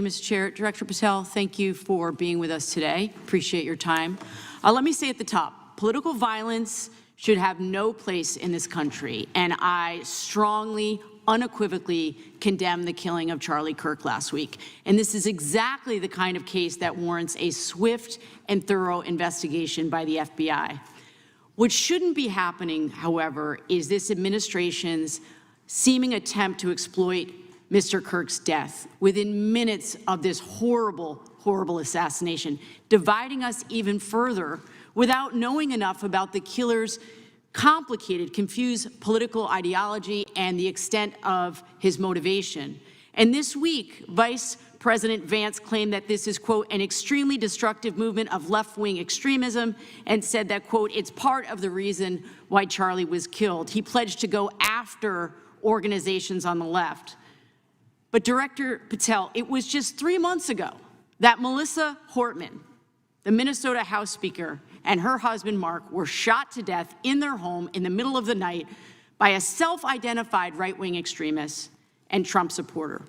Mr. Chair. Director Patel, thank you for being with us today. Appreciate your time. Let me say at the top, political violence should have no place in this country, and I strongly, unequivocally condemn the killing of Charlie Kirk last week. And this is exactly the kind of case that warrants a swift and thorough investigation by the FBI. What shouldn't be happening, however, is this administration's seeming attempt to exploit Mr. Kirk's death within minutes of this horrible, horrible assassination, dividing us even further without knowing enough about the killer's complicated, confused political ideology and the extent of his motivation. And this week, Vice President Vance claimed that this is, quote, an extremely destructive movement of left-wing extremism, and said that, quote, it's part of the reason why Charlie was killed. He pledged to go after organizations on the left. But Director Patel, it was just 3 months ago that Melissa Hortman, the Minnesota House Speaker, and her husband Mark were shot to death in their home in the middle of the night by a self-identified right-wing extremist and Trump supporter.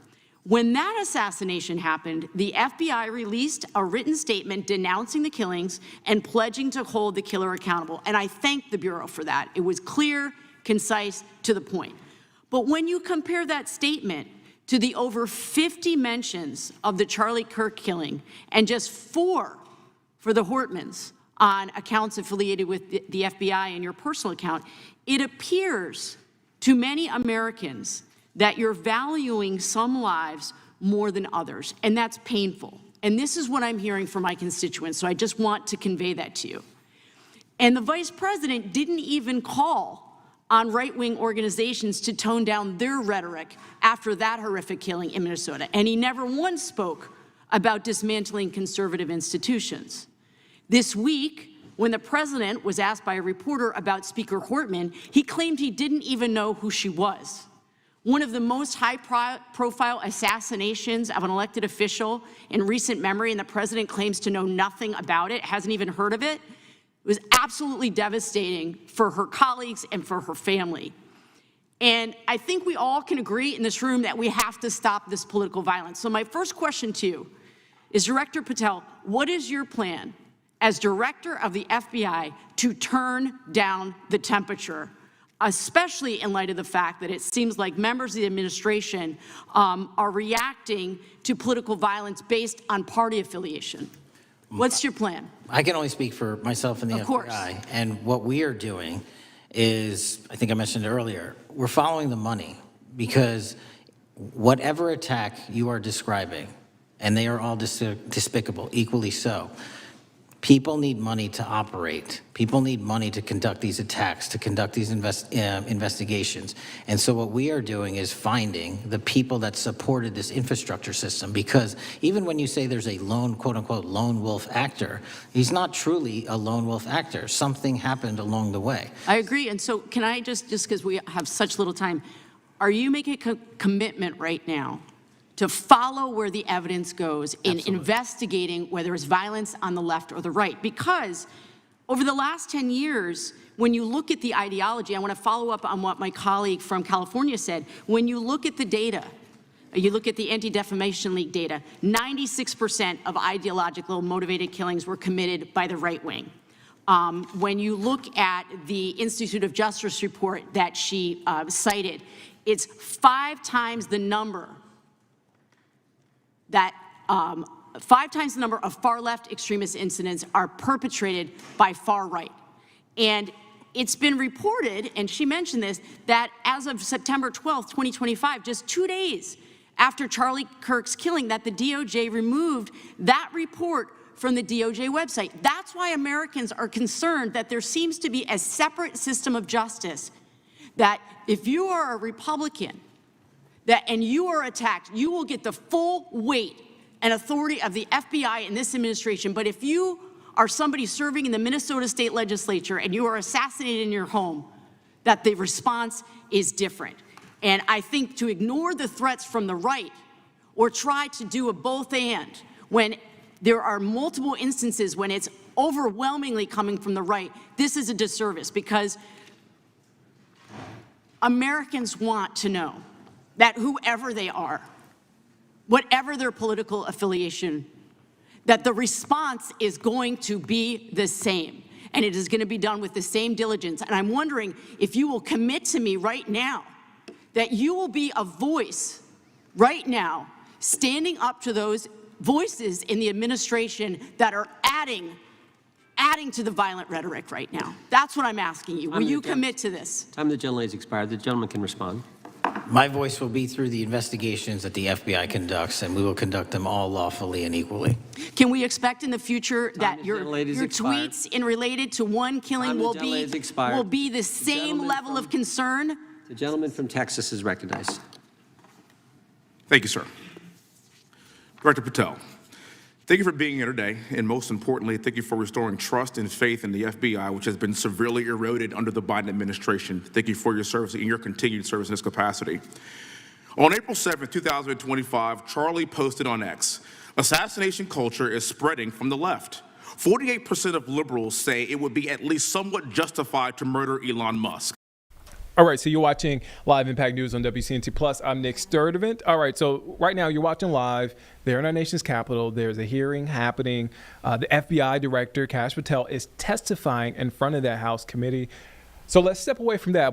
When that assassination happened, the FBI released a written statement denouncing the killings and pledging to hold the killer accountable. And I thank the Bureau for that. It was clear, concise, to the point. But when you compare that statement to the over 50 mentions of the Charlie Kirk killing and just 4 for the Hortmans on accounts affiliated with the FBI and your personal account, it appears to many Americans that you're valuing some lives more than others, and that's painful. And this is what I'm hearing from my constituents, so I just want to convey that to you. And the Vice President didn't even call on right-wing organizations to tone down their rhetoric after that horrific killing in Minnesota. And he never once spoke about dismantling conservative institutions. This week, when the president was asked by a reporter about Speaker Hortman, he claimed he didn't even know who she was. One of the most high-profile assassinations of an elected official in recent memory, and the president claims to know nothing about it, hasn't even heard of it. It was absolutely devastating for her colleagues and for her family. And I think we all can agree in this room that we have to stop this political violence. So my first question to you is, Director Patel, what is your plan as director of the FBI to turn down the temperature, especially in light of the fact that it seems like members of the administration are reacting to political violence based on party affiliation? What's your plan? I can only speak for myself and the FBI. And what we are doing is, I think I mentioned earlier, we're following the money, because whatever attack you are describing, and they are all despicable, equally so, people need money to operate. People need money to conduct these attacks, to conduct these investigations. And so what we are doing is finding the people that supported this infrastructure system, because even when you say there's a lone, quote unquote, lone wolf actor, he's not truly a lone wolf actor. Something happened along the way. I agree. And so can I just because we have such little time, are you making a commitment right now to follow where the evidence goes in Absolutely. investigating whether it's violence on the left or the right? Because over the last 10 years, when you look at the ideology, I want to follow up on what my colleague from California said. When you look at the data, you look at the Anti-Defamation League data, 96% of ideological motivated killings were committed by the right wing. When you look at the Institute of Justice report that she cited, it's 5 times the number that 5 times the number of far-left extremist incidents are perpetrated by far right. And it's been reported, and she mentioned this, that as of September 12th, 2025, just 2 days after Charlie Kirk's killing, that the DOJ removed that report from the DOJ website. That's why Americans are concerned that there seems to be a separate system of justice, that if you are a Republican, and you are attacked, you will get the full weight and authority of the FBI in this administration. But if you are somebody serving in the Minnesota State Legislature and you are assassinated in your home, that the response is different. And I think to ignore the threats from the right or try to do a both and when there are multiple instances when it's overwhelmingly coming from the right, this is a disservice, because Americans want to know that whoever they are, whatever their political affiliation, that the response is going to be the same, and it is going to be done with the same diligence. And I'm wondering if you will commit to me right now that you will be a voice right now standing up to those voices in the administration that are adding to the violent rhetoric right now. That's what I'm asking you. Will you commit to this? Time of the gentlelady has expired. The gentleman can respond. My voice will be through the investigations that the FBI conducts, and we will conduct them all lawfully and equally. Can we expect in the future that your expired. tweets in related to one killing will be the same level of concern? The gentleman from Texas is recognized. Thank you, sir. Director Patel, thank you for being here today, and most importantly, thank you for restoring trust and faith in the FBI, which has been severely eroded under the Biden administration. Thank you for your service and your continued service in this capacity. On April 7th, 2025, Charlie posted on X, "Assassination culture is spreading from the left. 48% of liberals say it would be at least somewhat justified to murder Elon Musk." All right, so you're watching Live Impact News on WCNT Plus. I'm Nick Sturdivant. All right, so right now you're watching live. They're in our nation's capital. There's a hearing happening. The FBI Director Kash Patel is testifying in front of that House committee. So let's step away from that.